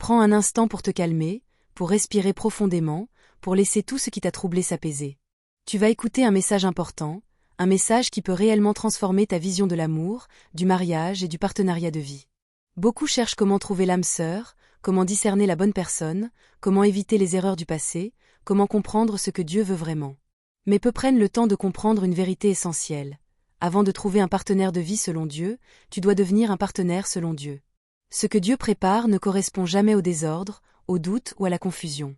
Prends un instant pour te calmer, pour respirer profondément, pour laisser tout ce qui t'a troublé s'apaiser. Tu vas écouter un message important, un message qui peut réellement transformer ta vision de l'amour, du mariage et du partenariat de vie. Beaucoup cherchent comment trouver l'âme sœur, comment discerner la bonne personne, comment éviter les erreurs du passé, comment comprendre ce que Dieu veut vraiment. Mais peu prennent le temps de comprendre une vérité essentielle. Avant de trouver un partenaire de vie selon Dieu, tu dois devenir un partenaire selon Dieu. Ce que Dieu prépare ne correspond jamais au désordre, au doute ou à la confusion.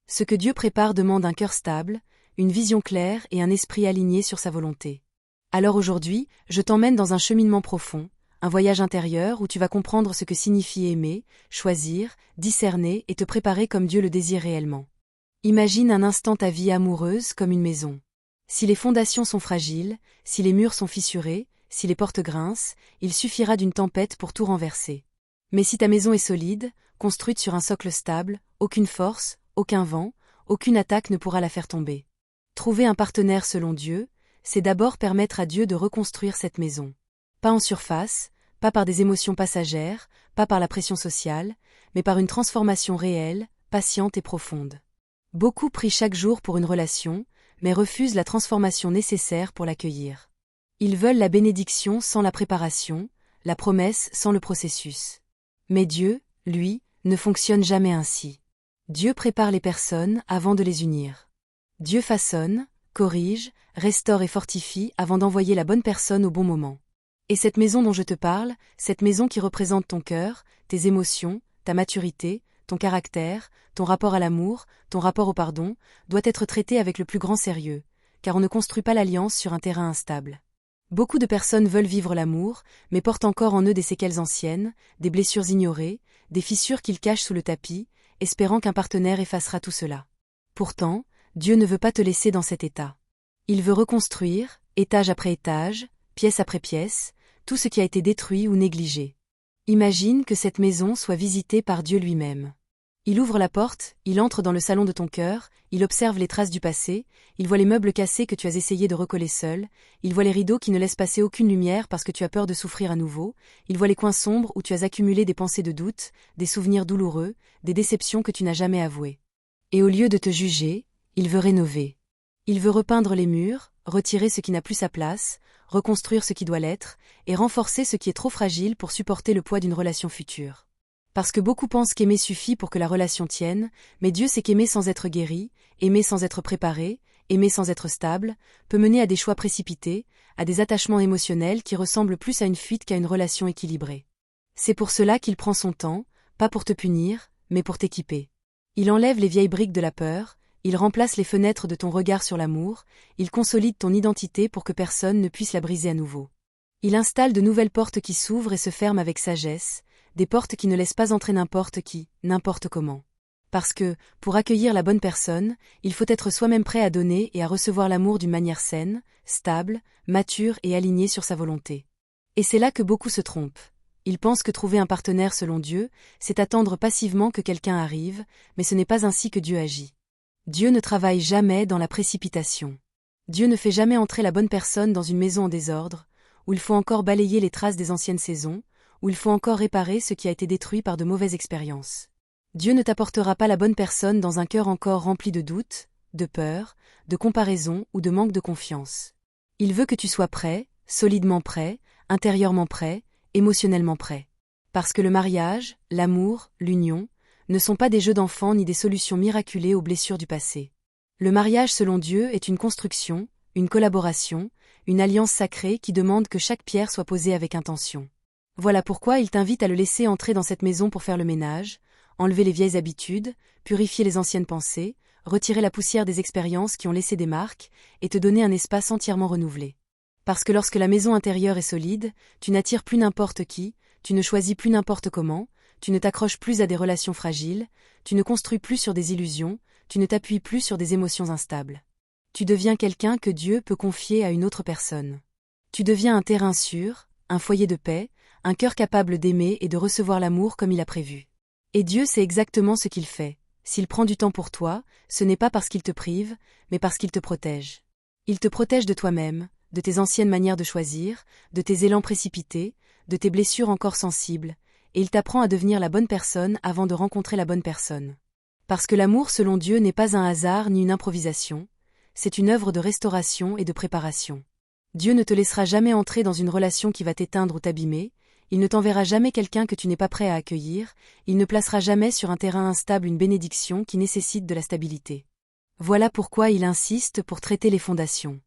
Ce que Dieu prépare demande un cœur stable, une vision claire et un esprit aligné sur sa volonté. Alors aujourd'hui, je t'emmène dans un cheminement profond, un voyage intérieur où tu vas comprendre ce que signifie aimer, choisir, discerner et te préparer comme Dieu le désire réellement. Imagine un instant ta vie amoureuse comme une maison. Si les fondations sont fragiles, si les murs sont fissurés, si les portes grincent, il suffira d'une tempête pour tout renverser. Mais si ta maison est solide, construite sur un socle stable, aucune force, aucun vent, aucune attaque ne pourra la faire tomber. Trouver un partenaire selon Dieu, c'est d'abord permettre à Dieu de reconstruire cette maison. Pas en surface, pas par des émotions passagères, pas par la pression sociale, mais par une transformation réelle, patiente et profonde. Beaucoup prient chaque jour pour une relation, mais refusent la transformation nécessaire pour l'accueillir. Ils veulent la bénédiction sans la préparation, la promesse sans le processus. Mais Dieu, lui, ne fonctionne jamais ainsi. Dieu prépare les personnes avant de les unir. Dieu façonne, corrige, restaure et fortifie avant d'envoyer la bonne personne au bon moment. Et cette maison dont je te parle, cette maison qui représente ton cœur, tes émotions, ta maturité, ton caractère, ton rapport à l'amour, ton rapport au pardon, doit être traitée avec le plus grand sérieux, car on ne construit pas l'alliance sur un terrain instable. Beaucoup de personnes veulent vivre l'amour, mais portent encore en eux des séquelles anciennes, des blessures ignorées, des fissures qu'ils cachent sous le tapis, espérant qu'un partenaire effacera tout cela. Pourtant, Dieu ne veut pas te laisser dans cet état. Il veut reconstruire, étage après étage, pièce après pièce, tout ce qui a été détruit ou négligé. Imagine que cette maison soit visitée par Dieu lui-même. Il ouvre la porte, il entre dans le salon de ton cœur, il observe les traces du passé, il voit les meubles cassés que tu as essayé de recoller seul, il voit les rideaux qui ne laissent passer aucune lumière parce que tu as peur de souffrir à nouveau, il voit les coins sombres où tu as accumulé des pensées de doute, des souvenirs douloureux, des déceptions que tu n'as jamais avouées. Et au lieu de te juger, il veut rénover. Il veut repeindre les murs, retirer ce qui n'a plus sa place, reconstruire ce qui doit l'être, et renforcer ce qui est trop fragile pour supporter le poids d'une relation future. Parce que beaucoup pensent qu'aimer suffit pour que la relation tienne, mais Dieu sait qu'aimer sans être guéri, aimer sans être préparé, aimer sans être stable, peut mener à des choix précipités, à des attachements émotionnels qui ressemblent plus à une fuite qu'à une relation équilibrée. C'est pour cela qu'il prend son temps, pas pour te punir, mais pour t'équiper. Il enlève les vieilles briques de la peur, il remplace les fenêtres de ton regard sur l'amour, il consolide ton identité pour que personne ne puisse la briser à nouveau. Il installe de nouvelles portes qui s'ouvrent et se ferment avec sagesse, des portes qui ne laissent pas entrer n'importe qui, n'importe comment. Parce que, pour accueillir la bonne personne, il faut être soi-même prêt à donner et à recevoir l'amour d'une manière saine, stable, mature et alignée sur sa volonté. Et c'est là que beaucoup se trompent. Ils pensent que trouver un partenaire selon Dieu, c'est attendre passivement que quelqu'un arrive, mais ce n'est pas ainsi que Dieu agit. Dieu ne travaille jamais dans la précipitation. Dieu ne fait jamais entrer la bonne personne dans une maison en désordre, où il faut encore balayer les traces des anciennes saisons, où il faut encore réparer ce qui a été détruit par de mauvaises expériences. Dieu ne t'apportera pas la bonne personne dans un cœur encore rempli de doutes, de peur, de comparaison ou de manque de confiance. Il veut que tu sois prêt, solidement prêt, intérieurement prêt, émotionnellement prêt. Parce que le mariage, l'amour, l'union, ne sont pas des jeux d'enfants ni des solutions miraculées aux blessures du passé. Le mariage selon Dieu est une construction, une collaboration, une alliance sacrée qui demande que chaque pierre soit posée avec intention. Voilà pourquoi il t'invite à le laisser entrer dans cette maison pour faire le ménage, enlever les vieilles habitudes, purifier les anciennes pensées, retirer la poussière des expériences qui ont laissé des marques, et te donner un espace entièrement renouvelé. Parce que lorsque la maison intérieure est solide, tu n'attires plus n'importe qui, tu ne choisis plus n'importe comment, tu ne t'accroches plus à des relations fragiles, tu ne construis plus sur des illusions, tu ne t'appuies plus sur des émotions instables. Tu deviens quelqu'un que Dieu peut confier à une autre personne. Tu deviens un terrain sûr, un foyer de paix, un cœur capable d'aimer et de recevoir l'amour comme il a prévu. Et Dieu sait exactement ce qu'il fait. S'il prend du temps pour toi, ce n'est pas parce qu'il te prive, mais parce qu'il te protège. Il te protège de toi-même, de tes anciennes manières de choisir, de tes élans précipités, de tes blessures encore sensibles, et il t'apprend à devenir la bonne personne avant de rencontrer la bonne personne. Parce que l'amour selon Dieu n'est pas un hasard ni une improvisation, c'est une œuvre de restauration et de préparation. Dieu ne te laissera jamais entrer dans une relation qui va t'éteindre ou t'abîmer, il ne t'enverra jamais quelqu'un que tu n'es pas prêt à accueillir, il ne placera jamais sur un terrain instable une bénédiction qui nécessite de la stabilité. Voilà pourquoi il insiste pour traiter les fondations.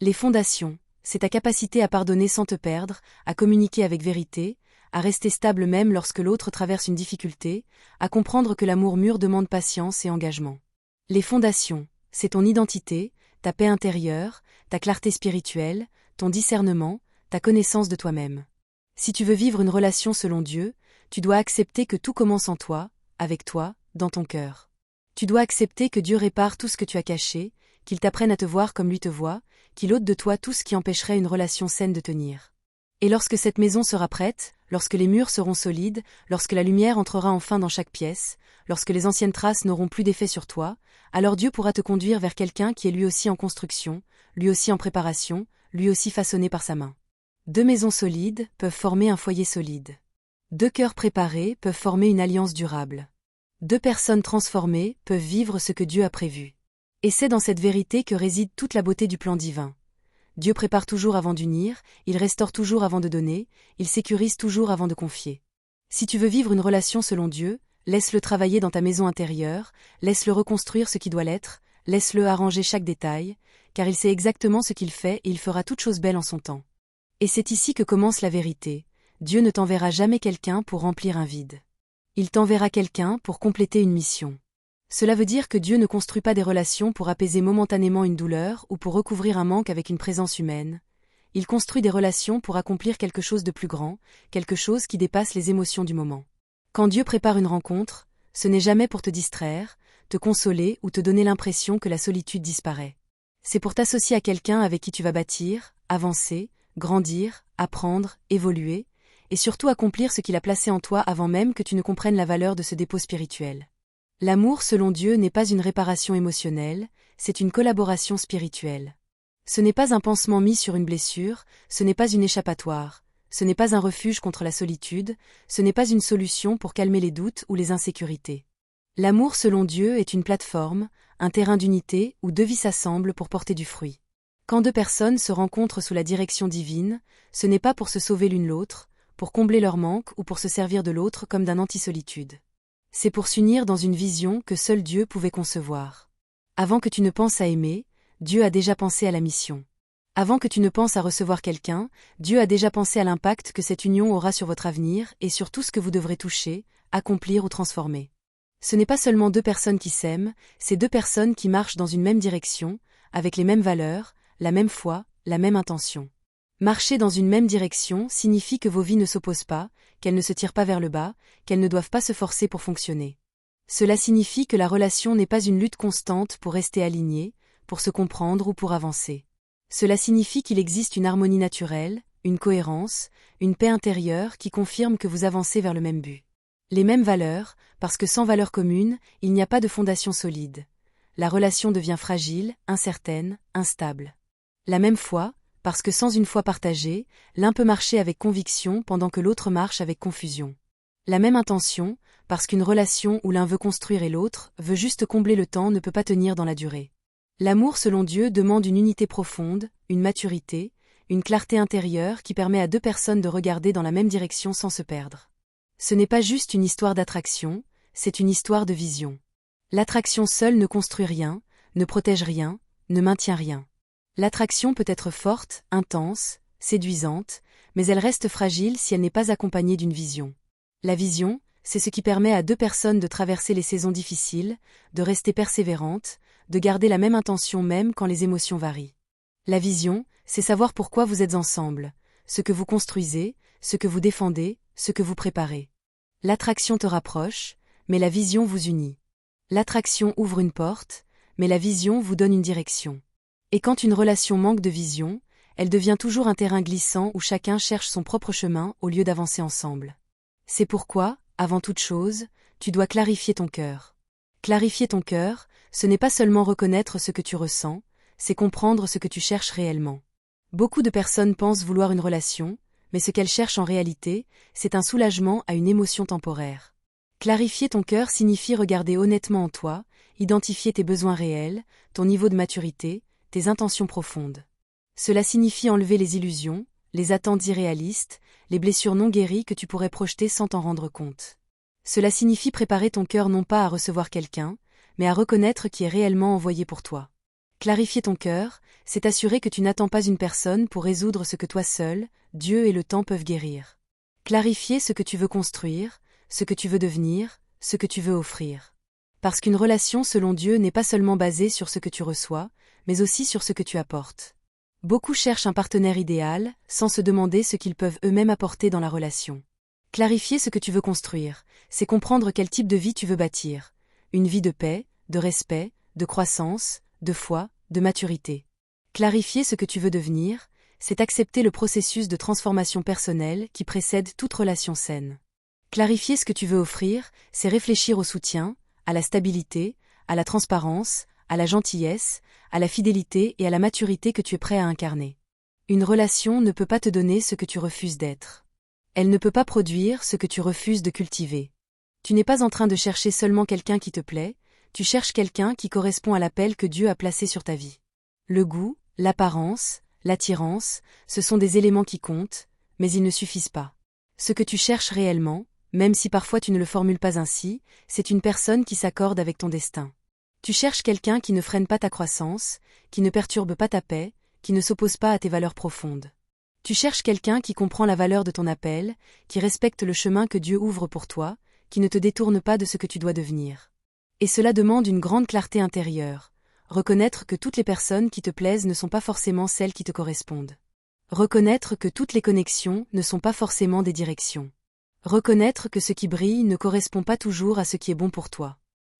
Les fondations, c'est ta capacité à pardonner sans te perdre, à communiquer avec vérité, à rester stable même lorsque l'autre traverse une difficulté, à comprendre que l'amour mûr demande patience et engagement. Les fondations, c'est ton identité, ta paix intérieure, ta clarté spirituelle, ton discernement, ta connaissance de toi-même. Si tu veux vivre une relation selon Dieu, tu dois accepter que tout commence en toi, avec toi, dans ton cœur. Tu dois accepter que Dieu répare tout ce que tu as caché, qu'il t'apprenne à te voir comme lui te voit, qu'il ôte de toi tout ce qui empêcherait une relation saine de tenir. Et lorsque cette maison sera prête, lorsque les murs seront solides, lorsque la lumière entrera enfin dans chaque pièce, lorsque les anciennes traces n'auront plus d'effet sur toi, alors Dieu pourra te conduire vers quelqu'un qui est lui aussi en construction, lui aussi en préparation, lui aussi façonné par sa main. 2 maisons solides peuvent former un foyer solide. 2 cœurs préparés peuvent former une alliance durable. 2 personnes transformées peuvent vivre ce que Dieu a prévu. Et c'est dans cette vérité que réside toute la beauté du plan divin. Dieu prépare toujours avant d'unir, il restaure toujours avant de donner, il sécurise toujours avant de confier. Si tu veux vivre une relation selon Dieu, laisse-le travailler dans ta maison intérieure, laisse-le reconstruire ce qui doit l'être, laisse-le arranger chaque détail, car il sait exactement ce qu'il fait et il fera toute chose belle en son temps. Et c'est ici que commence la vérité. Dieu ne t'enverra jamais quelqu'un pour remplir un vide. Il t'enverra quelqu'un pour compléter une mission. Cela veut dire que Dieu ne construit pas des relations pour apaiser momentanément une douleur ou pour recouvrir un manque avec une présence humaine. Il construit des relations pour accomplir quelque chose de plus grand, quelque chose qui dépasse les émotions du moment. Quand Dieu prépare une rencontre, ce n'est jamais pour te distraire, te consoler ou te donner l'impression que la solitude disparaît. C'est pour t'associer à quelqu'un avec qui tu vas bâtir, avancer, grandir, apprendre, évoluer, et surtout accomplir ce qu'il a placé en toi avant même que tu ne comprennes la valeur de ce dépôt spirituel. L'amour selon Dieu n'est pas une réparation émotionnelle, c'est une collaboration spirituelle. Ce n'est pas un pansement mis sur une blessure, ce n'est pas une échappatoire, ce n'est pas un refuge contre la solitude, ce n'est pas une solution pour calmer les doutes ou les insécurités. L'amour selon Dieu est une plateforme, un terrain d'unité où 2 vies s'assemblent pour porter du fruit. Quand 2 personnes se rencontrent sous la direction divine, ce n'est pas pour se sauver l'une l'autre, pour combler leur manque ou pour se servir de l'autre comme d'un anti-solitude. C'est pour s'unir dans une vision que seul Dieu pouvait concevoir. Avant que tu ne penses à aimer, Dieu a déjà pensé à la mission. Avant que tu ne penses à recevoir quelqu'un, Dieu a déjà pensé à l'impact que cette union aura sur votre avenir et sur tout ce que vous devrez toucher, accomplir ou transformer. Ce n'est pas seulement 2 personnes qui s'aiment, c'est 2 personnes qui marchent dans une même direction, avec les mêmes valeurs, la même foi, la même intention. Marcher dans une même direction signifie que vos vies ne s'opposent pas, qu'elles ne se tirent pas vers le bas, qu'elles ne doivent pas se forcer pour fonctionner. Cela signifie que la relation n'est pas une lutte constante pour rester alignée, pour se comprendre ou pour avancer. Cela signifie qu'il existe une harmonie naturelle, une cohérence, une paix intérieure qui confirme que vous avancez vers le même but. Les mêmes valeurs, parce que sans valeurs communes, il n'y a pas de fondation solide. La relation devient fragile, incertaine, instable. La même foi, parce que sans une foi partagée, l'un peut marcher avec conviction pendant que l'autre marche avec confusion. La même intention, parce qu'une relation où l'un veut construire et l'autre veut juste combler le temps ne peut pas tenir dans la durée. L'amour selon Dieu demande une unité profonde, une maturité, une clarté intérieure qui permet à 2 personnes de regarder dans la même direction sans se perdre. Ce n'est pas juste une histoire d'attraction, c'est une histoire de vision. L'attraction seule ne construit rien, ne protège rien, ne maintient rien. L'attraction peut être forte, intense, séduisante, mais elle reste fragile si elle n'est pas accompagnée d'une vision. La vision, c'est ce qui permet à 2 personnes de traverser les saisons difficiles, de rester persévérantes, de garder la même intention même quand les émotions varient. La vision, c'est savoir pourquoi vous êtes ensemble, ce que vous construisez, ce que vous défendez, ce que vous préparez. L'attraction te rapproche, mais la vision vous unit. L'attraction ouvre une porte, mais la vision vous donne une direction. Et quand une relation manque de vision, elle devient toujours un terrain glissant où chacun cherche son propre chemin au lieu d'avancer ensemble. C'est pourquoi, avant toute chose, tu dois clarifier ton cœur. Clarifier ton cœur, ce n'est pas seulement reconnaître ce que tu ressens, c'est comprendre ce que tu cherches réellement. Beaucoup de personnes pensent vouloir une relation, mais ce qu'elle cherche en réalité, c'est un soulagement à une émotion temporaire. Clarifier ton cœur signifie regarder honnêtement en toi, identifier tes besoins réels, ton niveau de maturité, tes intentions profondes. Cela signifie enlever les illusions, les attentes irréalistes, les blessures non guéries que tu pourrais projeter sans t'en rendre compte. Cela signifie préparer ton cœur non pas à recevoir quelqu'un, mais à reconnaître qui est réellement envoyé pour toi. Clarifier ton cœur, c'est assurer que tu n'attends pas une personne pour résoudre ce que toi seul, Dieu et le temps peuvent guérir. Clarifier ce que tu veux construire, ce que tu veux devenir, ce que tu veux offrir. Parce qu'une relation selon Dieu n'est pas seulement basée sur ce que tu reçois, mais aussi sur ce que tu apportes. Beaucoup cherchent un partenaire idéal, sans se demander ce qu'ils peuvent eux-mêmes apporter dans la relation. Clarifier ce que tu veux construire, c'est comprendre quel type de vie tu veux bâtir. Une vie de paix, de respect, de croissance, de foi, de maturité. Clarifier ce que tu veux devenir, c'est accepter le processus de transformation personnelle qui précède toute relation saine. Clarifier ce que tu veux offrir, c'est réfléchir au soutien, à la stabilité, à la transparence, à la gentillesse, à la fidélité et à la maturité que tu es prêt à incarner. Une relation ne peut pas te donner ce que tu refuses d'être. Elle ne peut pas produire ce que tu refuses de cultiver. Tu n'es pas en train de chercher seulement quelqu'un qui te plaît, tu cherches quelqu'un qui correspond à l'appel que Dieu a placé sur ta vie. Le goût, l'apparence, l'attirance, ce sont des éléments qui comptent, mais ils ne suffisent pas. Ce que tu cherches réellement, même si parfois tu ne le formules pas ainsi, c'est une personne qui s'accorde avec ton destin. Tu cherches quelqu'un qui ne freine pas ta croissance, qui ne perturbe pas ta paix, qui ne s'oppose pas à tes valeurs profondes. Tu cherches quelqu'un qui comprend la valeur de ton appel, qui respecte le chemin que Dieu ouvre pour toi, qui ne te détourne pas de ce que tu dois devenir. Et cela demande une grande clarté intérieure. Reconnaître que toutes les personnes qui te plaisent ne sont pas forcément celles qui te correspondent. Reconnaître que toutes les connexions ne sont pas forcément des directions. Reconnaître que ce qui brille ne correspond pas toujours à ce qui est bon pour toi.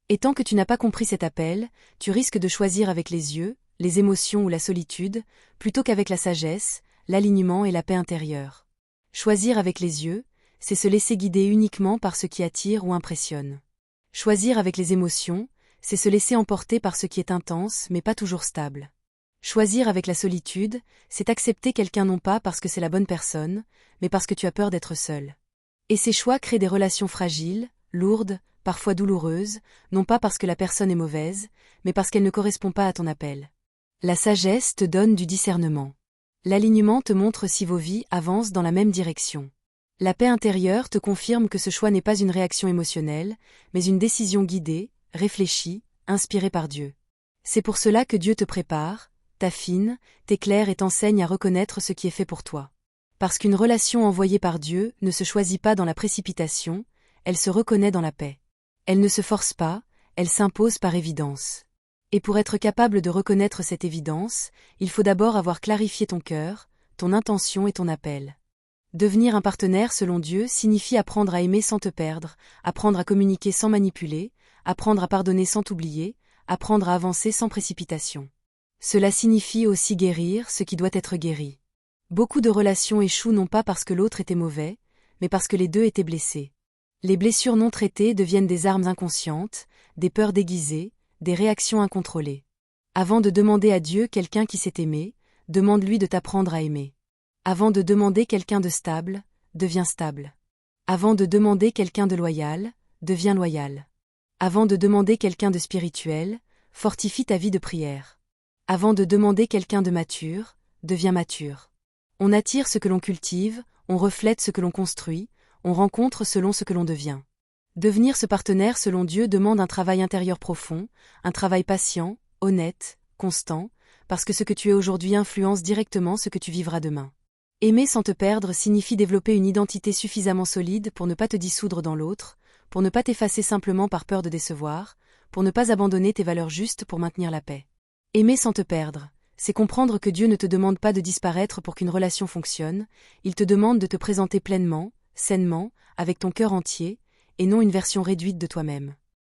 Et tant que tu n'as pas compris cet appel, tu risques de choisir avec les yeux, les émotions ou la solitude, plutôt qu'avec la sagesse, l'alignement et la paix intérieure. Choisir avec les yeux, c'est se laisser guider uniquement par ce qui attire ou impressionne. Choisir avec les émotions, c'est se laisser emporter par ce qui est intense mais pas toujours stable. Choisir avec la solitude, c'est accepter quelqu'un non pas parce que c'est la bonne personne, mais parce que tu as peur d'être seul. Et ces choix créent des relations fragiles, lourdes, parfois douloureuses, non pas parce que la personne est mauvaise, mais parce qu'elle ne correspond pas à ton appel. La sagesse te donne du discernement. L'alignement te montre si vos vies avancent dans la même direction. La paix intérieure te confirme que ce choix n'est pas une réaction émotionnelle, mais une décision guidée, réfléchie, inspirée par Dieu. C'est pour cela que Dieu te prépare, t'affine, t'éclaire et t'enseigne à reconnaître ce qui est fait pour toi. Parce qu'une relation envoyée par Dieu ne se choisit pas dans la précipitation, elle se reconnaît dans la paix. Elle ne se force pas, elle s'impose par évidence. Et pour être capable de reconnaître cette évidence, il faut d'abord avoir clarifié ton cœur, ton intention et ton appel. Devenir un partenaire selon Dieu signifie apprendre à aimer sans te perdre, apprendre à communiquer sans manipuler, apprendre à pardonner sans t'oublier, apprendre à avancer sans précipitation. Cela signifie aussi guérir ce qui doit être guéri. Beaucoup de relations échouent non pas parce que l'autre était mauvais, mais parce que les deux étaient blessés. Les blessures non traitées deviennent des armes inconscientes, des peurs déguisées, des réactions incontrôlées. Avant de demander à Dieu quelqu'un qui sait aimer, demande-lui de t'apprendre à aimer. Avant de demander quelqu'un de stable, deviens stable. Avant de demander quelqu'un de loyal, deviens loyal. Avant de demander quelqu'un de spirituel, fortifie ta vie de prière. Avant de demander quelqu'un de mature, deviens mature. On attire ce que l'on cultive, on reflète ce que l'on construit, on rencontre selon ce que l'on devient. Devenir ce partenaire selon Dieu demande un travail intérieur profond, un travail patient, honnête, constant, parce que ce que tu es aujourd'hui influence directement ce que tu vivras demain. Aimer sans te perdre signifie développer une identité suffisamment solide pour ne pas te dissoudre dans l'autre, pour ne pas t'effacer simplement par peur de décevoir, pour ne pas abandonner tes valeurs justes pour maintenir la paix. Aimer sans te perdre, c'est comprendre que Dieu ne te demande pas de disparaître pour qu'une relation fonctionne, il te demande de te présenter pleinement, sainement, avec ton cœur entier, et non une version réduite de toi-même.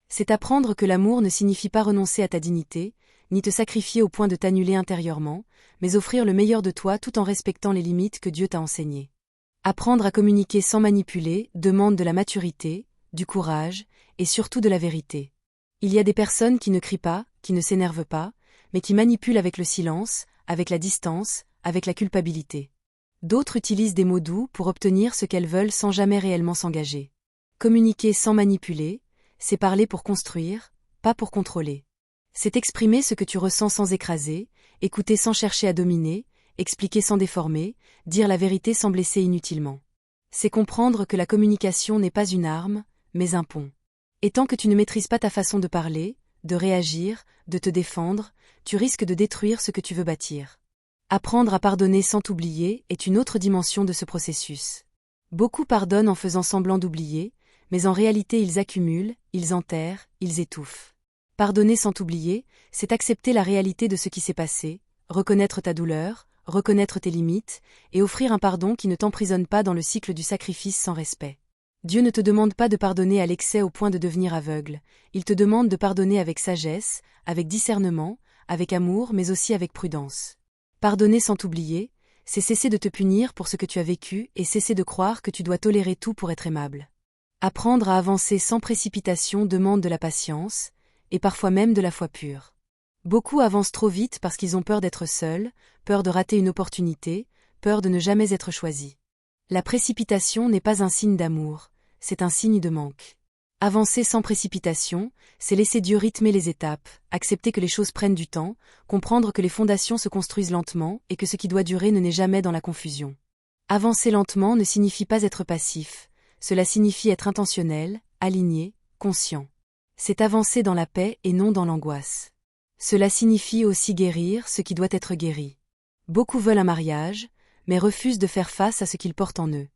C'est apprendre que l'amour ne signifie pas renoncer à ta dignité, ni te sacrifier au point de t'annuler intérieurement, mais offrir le meilleur de toi tout en respectant les limites que Dieu t'a enseignées. Apprendre à communiquer sans manipuler demande de la maturité, du courage, et surtout de la vérité. Il y a des personnes qui ne crient pas, qui ne s'énervent pas, mais qui manipulent avec le silence, avec la distance, avec la culpabilité. D'autres utilisent des mots doux pour obtenir ce qu'elles veulent sans jamais réellement s'engager. Communiquer sans manipuler, c'est parler pour construire, pas pour contrôler. C'est exprimer ce que tu ressens sans écraser, écouter sans chercher à dominer, expliquer sans déformer, dire la vérité sans blesser inutilement. C'est comprendre que la communication n'est pas une arme, mais un pont. Et tant que tu ne maîtrises pas ta façon de parler, de réagir, de te défendre, tu risques de détruire ce que tu veux bâtir. Apprendre à pardonner sans t'oublier est une autre dimension de ce processus. Beaucoup pardonnent en faisant semblant d'oublier, mais en réalité ils accumulent, ils enterrent, ils étouffent. Pardonner sans t'oublier, c'est accepter la réalité de ce qui s'est passé, reconnaître ta douleur, reconnaître tes limites, et offrir un pardon qui ne t'emprisonne pas dans le cycle du sacrifice sans respect. Dieu ne te demande pas de pardonner à l'excès au point de devenir aveugle, il te demande de pardonner avec sagesse, avec discernement, avec amour mais aussi avec prudence. Pardonner sans t'oublier, c'est cesser de te punir pour ce que tu as vécu et cesser de croire que tu dois tolérer tout pour être aimable. Apprendre à avancer sans précipitation demande de la patience, et parfois même de la foi pure. Beaucoup avancent trop vite parce qu'ils ont peur d'être seuls, peur de rater une opportunité, peur de ne jamais être choisis. La précipitation n'est pas un signe d'amour, c'est un signe de manque. Avancer sans précipitation, c'est laisser Dieu rythmer les étapes, accepter que les choses prennent du temps, comprendre que les fondations se construisent lentement et que ce qui doit durer ne naît jamais dans la confusion. Avancer lentement ne signifie pas être passif, cela signifie être intentionnel, aligné, conscient. C'est avancer dans la paix et non dans l'angoisse. Cela signifie aussi guérir ce qui doit être guéri. Beaucoup veulent un mariage, mais refusent de faire face à ce qu'ils portent en eux.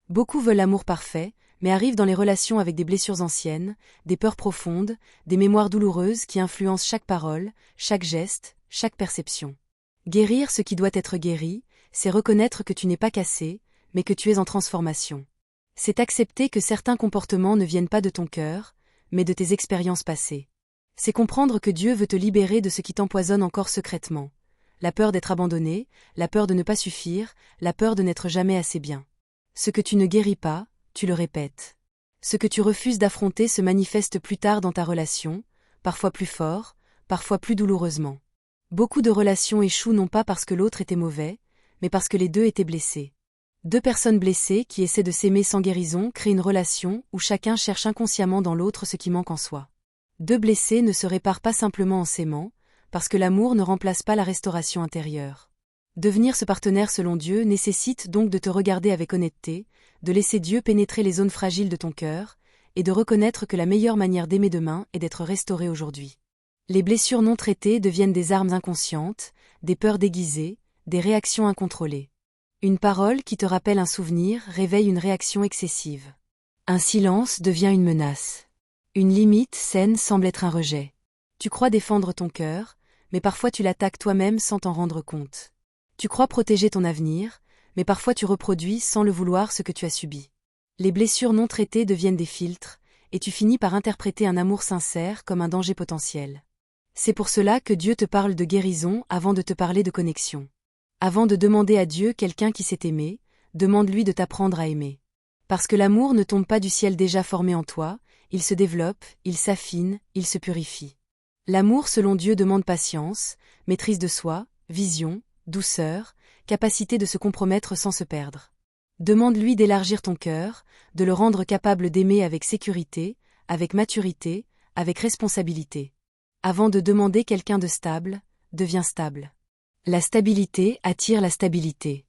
Beaucoup veulent l'amour parfait, mais arrivent dans les relations avec des blessures anciennes, des peurs profondes, des mémoires douloureuses qui influencent chaque parole, chaque geste, chaque perception. Guérir ce qui doit être guéri, c'est reconnaître que tu n'es pas cassé, mais que tu es en transformation. C'est accepter que certains comportements ne viennent pas de ton cœur, mais de tes expériences passées. C'est comprendre que Dieu veut te libérer de ce qui t'empoisonne encore secrètement. La peur d'être abandonné, la peur de ne pas suffire, la peur de n'être jamais assez bien. Ce que tu ne guéris pas, tu le répètes. Ce que tu refuses d'affronter se manifeste plus tard dans ta relation, parfois plus fort, parfois plus douloureusement. Beaucoup de relations échouent non pas parce que l'autre était mauvais, mais parce que les deux étaient blessés. Deux personnes blessées qui essaient de s'aimer sans guérison créent une relation où chacun cherche inconsciemment dans l'autre ce qui manque en soi. Deux blessés ne se réparent pas simplement en s'aimant, parce que l'amour ne remplace pas la restauration intérieure. Devenir ce partenaire selon Dieu nécessite donc de te regarder avec honnêteté, de laisser Dieu pénétrer les zones fragiles de ton cœur, et de reconnaître que la meilleure manière d'aimer demain est d'être restauré aujourd'hui. Les blessures non traitées deviennent des armes inconscientes, des peurs déguisées, des réactions incontrôlées. Une parole qui te rappelle un souvenir réveille une réaction excessive. Un silence devient une menace. Une limite saine semble être un rejet. Tu crois défendre ton cœur, mais parfois tu l'attaques toi-même sans t'en rendre compte. Tu crois protéger ton avenir, mais parfois tu reproduis sans le vouloir ce que tu as subi. Les blessures non traitées deviennent des filtres, et tu finis par interpréter un amour sincère comme un danger potentiel. C'est pour cela que Dieu te parle de guérison avant de te parler de connexion. Avant de demander à Dieu quelqu'un qui s'est aimé, demande-lui de t'apprendre à aimer. Parce que l'amour ne tombe pas du ciel déjà formé en toi, il se développe, il s'affine, il se purifie. L'amour selon Dieu demande patience, maîtrise de soi, vision, douceur, capacité de se compromettre sans se perdre. Demande-lui d'élargir ton cœur, de le rendre capable d'aimer avec sécurité, avec maturité, avec responsabilité. Avant de demander quelqu'un de stable, deviens stable. La stabilité attire la stabilité.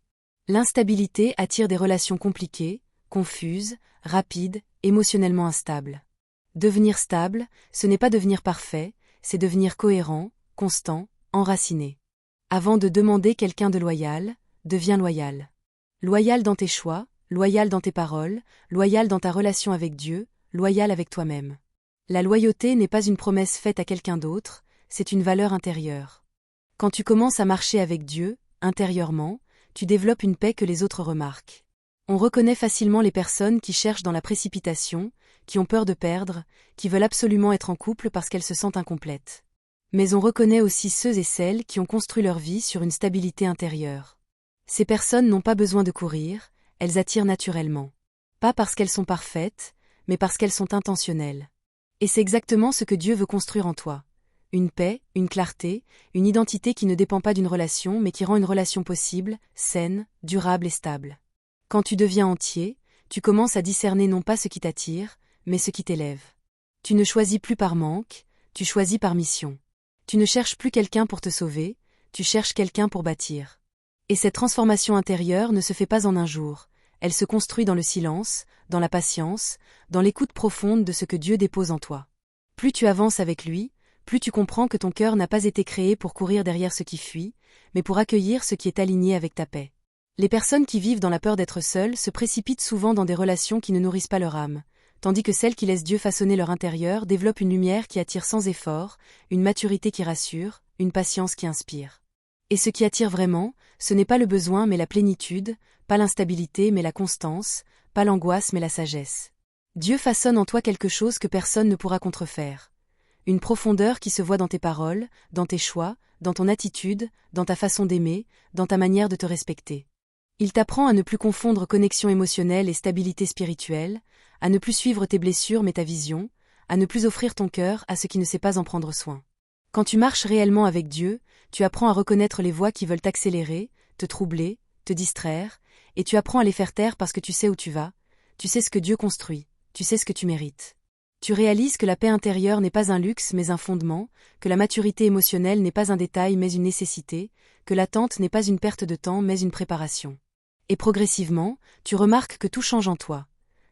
L'instabilité attire des relations compliquées, confuses, rapides, émotionnellement instables. Devenir stable, ce n'est pas devenir parfait, c'est devenir cohérent, constant, enraciné. Avant de demander quelqu'un de loyal, deviens loyal. Loyal dans tes choix, loyal dans tes paroles, loyal dans ta relation avec Dieu, loyal avec toi-même. La loyauté n'est pas une promesse faite à quelqu'un d'autre, c'est une valeur intérieure. Quand tu commences à marcher avec Dieu, intérieurement, tu développes une paix que les autres remarquent. On reconnaît facilement les personnes qui cherchent dans la précipitation, qui ont peur de perdre, qui veulent absolument être en couple parce qu'elles se sentent incomplètes. Mais on reconnaît aussi ceux et celles qui ont construit leur vie sur une stabilité intérieure. Ces personnes n'ont pas besoin de courir, elles attirent naturellement. Pas parce qu'elles sont parfaites, mais parce qu'elles sont intentionnelles. Et c'est exactement ce que Dieu veut construire en toi. une paix, une clarté, une identité qui ne dépend pas d'une relation mais qui rend une relation possible, saine, durable et stable. Quand tu deviens entier, tu commences à discerner non pas ce qui t'attire, mais ce qui t'élève. Tu ne choisis plus par manque, tu choisis par mission. Tu ne cherches plus quelqu'un pour te sauver, tu cherches quelqu'un pour bâtir. Et cette transformation intérieure ne se fait pas en un jour, elle se construit dans le silence, dans la patience, dans l'écoute profonde de ce que Dieu dépose en toi. Plus tu avances avec lui, plus tu comprends que ton cœur n'a pas été créé pour courir derrière ce qui fuit, mais pour accueillir ce qui est aligné avec ta paix. Les personnes qui vivent dans la peur d'être seules se précipitent souvent dans des relations qui ne nourrissent pas leur âme, tandis que celles qui laissent Dieu façonner leur intérieur développent une lumière qui attire sans effort, une maturité qui rassure, une patience qui inspire. Et ce qui attire vraiment, ce n'est pas le besoin mais la plénitude, pas l'instabilité mais la constance, pas l'angoisse mais la sagesse. Dieu façonne en toi quelque chose que personne ne pourra contrefaire. Une profondeur qui se voit dans tes paroles, dans tes choix, dans ton attitude, dans ta façon d'aimer, dans ta manière de te respecter. Il t'apprend à ne plus confondre connexion émotionnelle et stabilité spirituelle, à ne plus suivre tes blessures mais ta vision, à ne plus offrir ton cœur à ce qui ne sait pas en prendre soin. Quand tu marches réellement avec Dieu, tu apprends à reconnaître les voix qui veulent t'accélérer, te troubler, te distraire, et tu apprends à les faire taire parce que tu sais où tu vas, tu sais ce que Dieu construit, tu sais ce que tu mérites. Tu réalises que la paix intérieure n'est pas un luxe mais un fondement, que la maturité émotionnelle n'est pas un détail mais une nécessité, que l'attente n'est pas une perte de temps mais une préparation. Et progressivement, tu remarques que tout change en toi.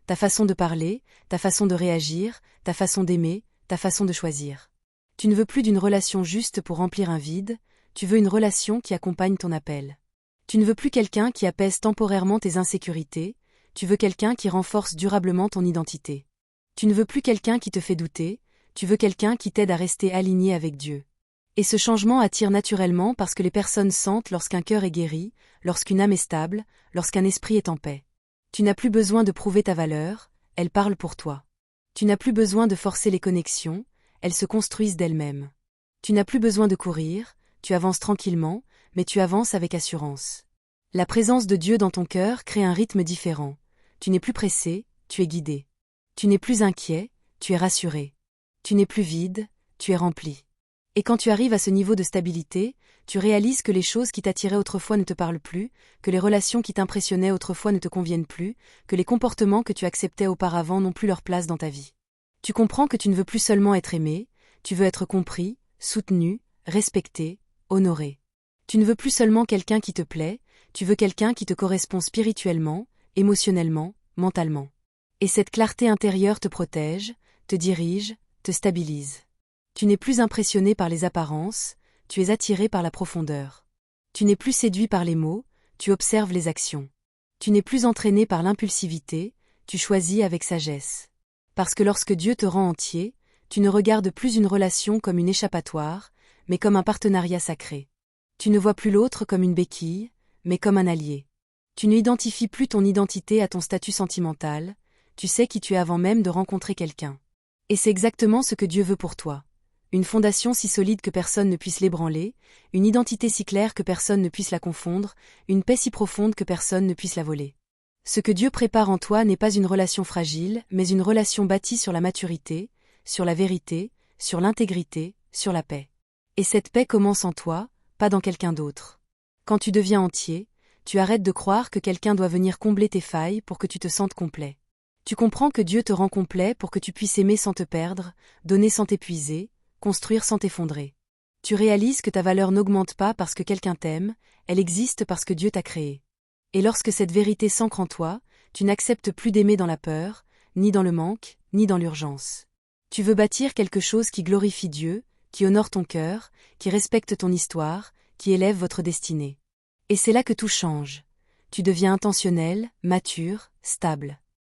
Ta façon de parler, ta façon de réagir, ta façon d'aimer, ta façon de choisir. Tu ne veux plus d'une relation juste pour remplir un vide, tu veux une relation qui accompagne ton appel. Tu ne veux plus quelqu'un qui apaise temporairement tes insécurités, tu veux quelqu'un qui renforce durablement ton identité. Tu ne veux plus quelqu'un qui te fait douter, tu veux quelqu'un qui t'aide à rester aligné avec Dieu. Et ce changement attire naturellement parce que les personnes sentent lorsqu'un cœur est guéri, lorsqu'une âme est stable, lorsqu'un esprit est en paix. Tu n'as plus besoin de prouver ta valeur, elle parle pour toi. Tu n'as plus besoin de forcer les connexions, elles se construisent d'elles-mêmes. Tu n'as plus besoin de courir, tu avances tranquillement, mais tu avances avec assurance. La présence de Dieu dans ton cœur crée un rythme différent. Tu n'es plus pressé, tu es guidé. Tu n'es plus inquiet, tu es rassuré. Tu n'es plus vide, tu es rempli. Et quand tu arrives à ce niveau de stabilité, tu réalises que les choses qui t'attiraient autrefois ne te parlent plus, que les relations qui t'impressionnaient autrefois ne te conviennent plus, que les comportements que tu acceptais auparavant n'ont plus leur place dans ta vie. Tu comprends que tu ne veux plus seulement être aimé, tu veux être compris, soutenu, respecté, honoré. Tu ne veux plus seulement quelqu'un qui te plaît, tu veux quelqu'un qui te correspond spirituellement, émotionnellement, mentalement. Et cette clarté intérieure te protège, te dirige, te stabilise. Tu n'es plus impressionné par les apparences, tu es attiré par la profondeur. Tu n'es plus séduit par les mots, tu observes les actions. Tu n'es plus entraîné par l'impulsivité, tu choisis avec sagesse. Parce que lorsque Dieu te rend entier, tu ne regardes plus une relation comme une échappatoire, mais comme un partenariat sacré. Tu ne vois plus l'autre comme une béquille, mais comme un allié. Tu ne identifies plus ton identité à ton statut sentimental, tu sais qui tu es avant même de rencontrer quelqu'un. Et c'est exactement ce que Dieu veut pour toi. Une fondation si solide que personne ne puisse l'ébranler, une identité si claire que personne ne puisse la confondre, une paix si profonde que personne ne puisse la voler. Ce que Dieu prépare en toi n'est pas une relation fragile, mais une relation bâtie sur la maturité, sur la vérité, sur l'intégrité, sur la paix. Et cette paix commence en toi, pas dans quelqu'un d'autre. Quand tu deviens entier, tu arrêtes de croire que quelqu'un doit venir combler tes failles pour que tu te sentes complet. Tu comprends que Dieu te rend complet pour que tu puisses aimer sans te perdre, donner sans t'épuiser, construire sans t'effondrer. Tu réalises que ta valeur n'augmente pas parce que quelqu'un t'aime, elle existe parce que Dieu t'a créé. Et lorsque cette vérité s'ancre en toi, tu n'acceptes plus d'aimer dans la peur, ni dans le manque, ni dans l'urgence. Tu veux bâtir quelque chose qui glorifie Dieu, qui honore ton cœur, qui respecte ton histoire, qui élève votre destinée. Et c'est là que tout change. Tu deviens intentionnel, mature, stable.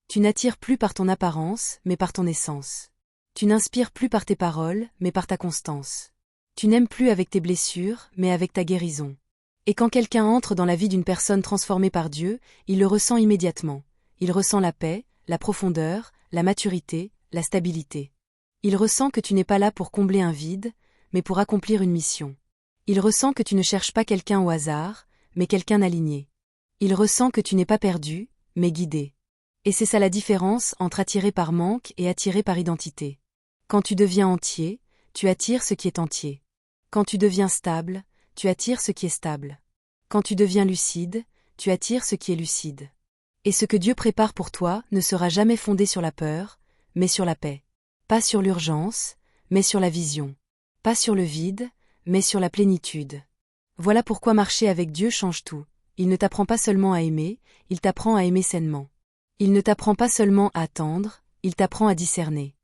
Tu n'attires plus par ton apparence, mais par ton essence. Tu n'inspires plus par tes paroles, mais par ta constance. Tu n'aimes plus avec tes blessures, mais avec ta guérison. Et quand quelqu'un entre dans la vie d'une personne transformée par Dieu, il le ressent immédiatement. Il ressent la paix, la profondeur, la maturité, la stabilité. Il ressent que tu n'es pas là pour combler un vide, mais pour accomplir une mission. Il ressent que tu ne cherches pas quelqu'un au hasard, mais quelqu'un aligné. Il ressent que tu n'es pas perdu, mais guidé. Et c'est ça la différence entre attiré par manque et attiré par identité. Quand tu deviens entier, tu attires ce qui est entier. Quand tu deviens stable, tu attires ce qui est stable. Quand tu deviens lucide, tu attires ce qui est lucide. Et ce que Dieu prépare pour toi ne sera jamais fondé sur la peur, mais sur la paix. Pas sur l'urgence, mais sur la vision. Pas sur le vide, mais sur la plénitude. Voilà pourquoi marcher avec Dieu change tout. Il ne t'apprend pas seulement à aimer, il t'apprend à aimer sainement. Il ne t'apprend pas seulement à attendre, il t'apprend à discerner.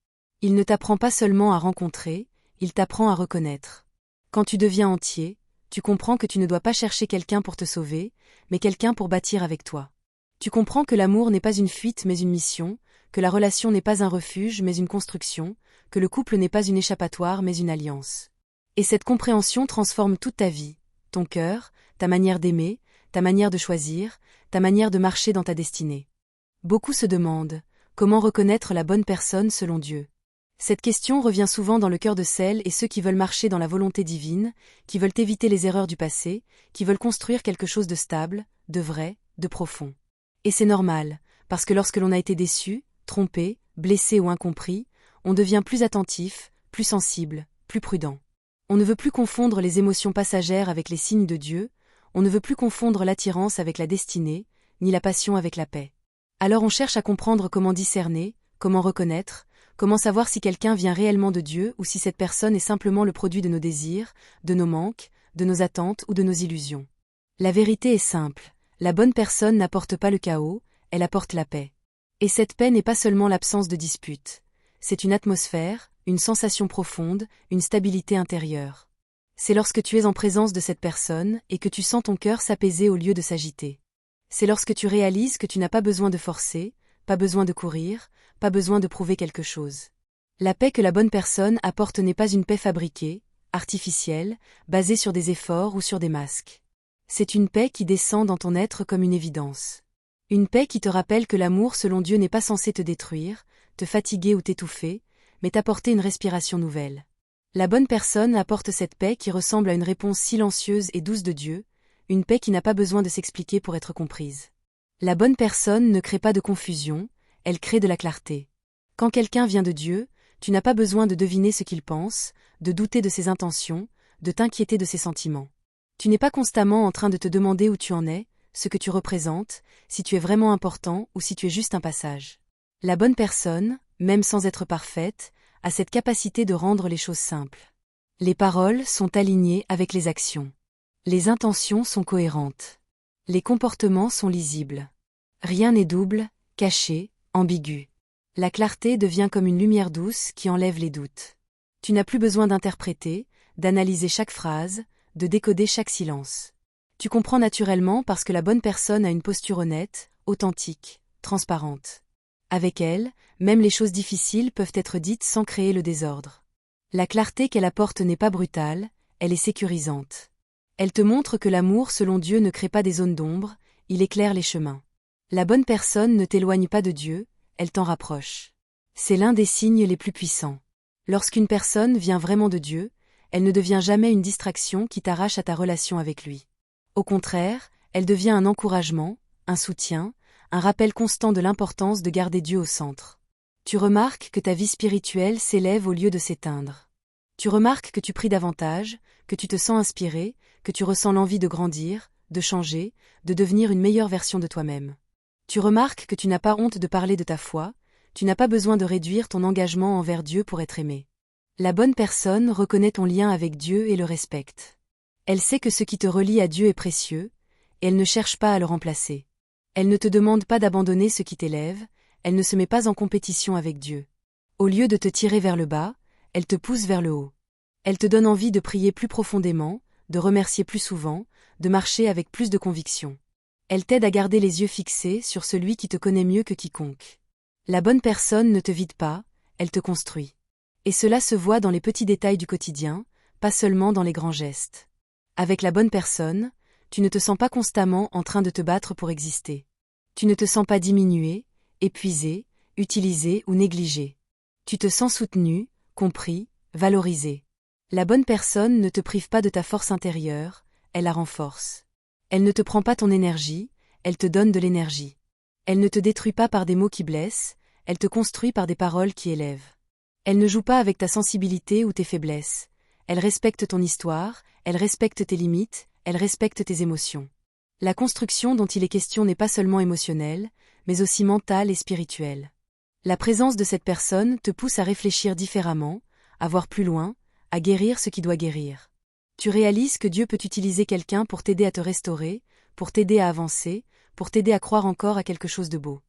Il ne t'apprend pas seulement à rencontrer, il t'apprend à reconnaître. Quand tu deviens entier, tu comprends que tu ne dois pas chercher quelqu'un pour te sauver, mais quelqu'un pour bâtir avec toi. Tu comprends que l'amour n'est pas une fuite mais une mission, que la relation n'est pas un refuge mais une construction, que le couple n'est pas une échappatoire mais une alliance. Et cette compréhension transforme toute ta vie, ton cœur, ta manière d'aimer, ta manière de choisir, ta manière de marcher dans ta destinée. Beaucoup se demandent, comment reconnaître la bonne personne selon Dieu? Cette question revient souvent dans le cœur de celles et ceux qui veulent marcher dans la volonté divine, qui veulent éviter les erreurs du passé, qui veulent construire quelque chose de stable, de vrai, de profond. Et c'est normal, parce que lorsque l'on a été déçu, trompé, blessé ou incompris, on devient plus attentif, plus sensible, plus prudent. On ne veut plus confondre les émotions passagères avec les signes de Dieu, on ne veut plus confondre l'attirance avec la destinée, ni la passion avec la paix. Alors on cherche à comprendre comment discerner, comment reconnaître, comment savoir si quelqu'un vient réellement de Dieu ou si cette personne est simplement le produit de nos désirs, de nos manques, de nos attentes ou de nos illusions. La vérité est simple, la bonne personne n'apporte pas le chaos, elle apporte la paix. Et cette paix n'est pas seulement l'absence de dispute, c'est une atmosphère, une sensation profonde, une stabilité intérieure. C'est lorsque tu es en présence de cette personne et que tu sens ton cœur s'apaiser au lieu de s'agiter. C'est lorsque tu réalises que tu n'as pas besoin de forcer, pas besoin de courir, pas besoin de prouver quelque chose. La paix que la bonne personne apporte n'est pas une paix fabriquée, artificielle, basée sur des efforts ou sur des masques. C'est une paix qui descend dans ton être comme une évidence. Une paix qui te rappelle que l'amour selon Dieu n'est pas censé te détruire, te fatiguer ou t'étouffer, mais t'apporter une respiration nouvelle. La bonne personne apporte cette paix qui ressemble à une réponse silencieuse et douce de Dieu, une paix qui n'a pas besoin de s'expliquer pour être comprise. La bonne personne ne crée pas de confusion, elle crée de la clarté. Quand quelqu'un vient de Dieu, tu n'as pas besoin de deviner ce qu'il pense, de douter de ses intentions, de t'inquiéter de ses sentiments. Tu n'es pas constamment en train de te demander où tu en es, ce que tu représentes, si tu es vraiment important ou si tu es juste un passage. La bonne personne, même sans être parfaite, a cette capacité de rendre les choses simples. Les paroles sont alignées avec les actions. Les intentions sont cohérentes. Les comportements sont lisibles. Rien n'est double, caché, ambigu. La clarté devient comme une lumière douce qui enlève les doutes. Tu n'as plus besoin d'interpréter, d'analyser chaque phrase, de décoder chaque silence. Tu comprends naturellement parce que la bonne personne a une posture honnête, authentique, transparente. Avec elle, même les choses difficiles peuvent être dites sans créer le désordre. La clarté qu'elle apporte n'est pas brutale, elle est sécurisante. Elle te montre que l'amour selon Dieu ne crée pas des zones d'ombre, il éclaire les chemins. La bonne personne ne t'éloigne pas de Dieu, elle t'en rapproche. C'est l'un des signes les plus puissants. Lorsqu'une personne vient vraiment de Dieu, elle ne devient jamais une distraction qui t'arrache à ta relation avec lui. Au contraire, elle devient un encouragement, un soutien, un rappel constant de l'importance de garder Dieu au centre. Tu remarques que ta vie spirituelle s'élève au lieu de s'éteindre. Tu remarques que tu pries davantage, que tu te sens inspiré, que tu ressens l'envie de grandir, de changer, de devenir une meilleure version de toi-même. Tu remarques que tu n'as pas honte de parler de ta foi, tu n'as pas besoin de réduire ton engagement envers Dieu pour être aimé. La bonne personne reconnaît ton lien avec Dieu et le respecte. Elle sait que ce qui te relie à Dieu est précieux, et elle ne cherche pas à le remplacer. Elle ne te demande pas d'abandonner ce qui t'élève, elle ne se met pas en compétition avec Dieu. Au lieu de te tirer vers le bas, elle te pousse vers le haut. Elle te donne envie de prier plus profondément, de remercier plus souvent, de marcher avec plus de conviction. Elle t'aide à garder les yeux fixés sur celui qui te connaît mieux que quiconque. La bonne personne ne te vide pas, elle te construit. Et cela se voit dans les petits détails du quotidien, pas seulement dans les grands gestes. Avec la bonne personne, tu ne te sens pas constamment en train de te battre pour exister. Tu ne te sens pas diminué, épuisé, utilisé ou négligé. Tu te sens soutenu, compris, valorisé. La bonne personne ne te prive pas de ta force intérieure, elle la renforce. Elle ne te prend pas ton énergie, elle te donne de l'énergie. Elle ne te détruit pas par des mots qui blessent, elle te construit par des paroles qui élèvent. Elle ne joue pas avec ta sensibilité ou tes faiblesses. Elle respecte ton histoire, elle respecte tes limites, elle respecte tes émotions. La construction dont il est question n'est pas seulement émotionnelle, mais aussi mentale et spirituelle. La présence de cette personne te pousse à réfléchir différemment, à voir plus loin, à guérir ce qui doit guérir. Tu réalises que Dieu peut utiliser quelqu'un pour t'aider à te restaurer, pour t'aider à avancer, pour t'aider à croire encore à quelque chose de beau.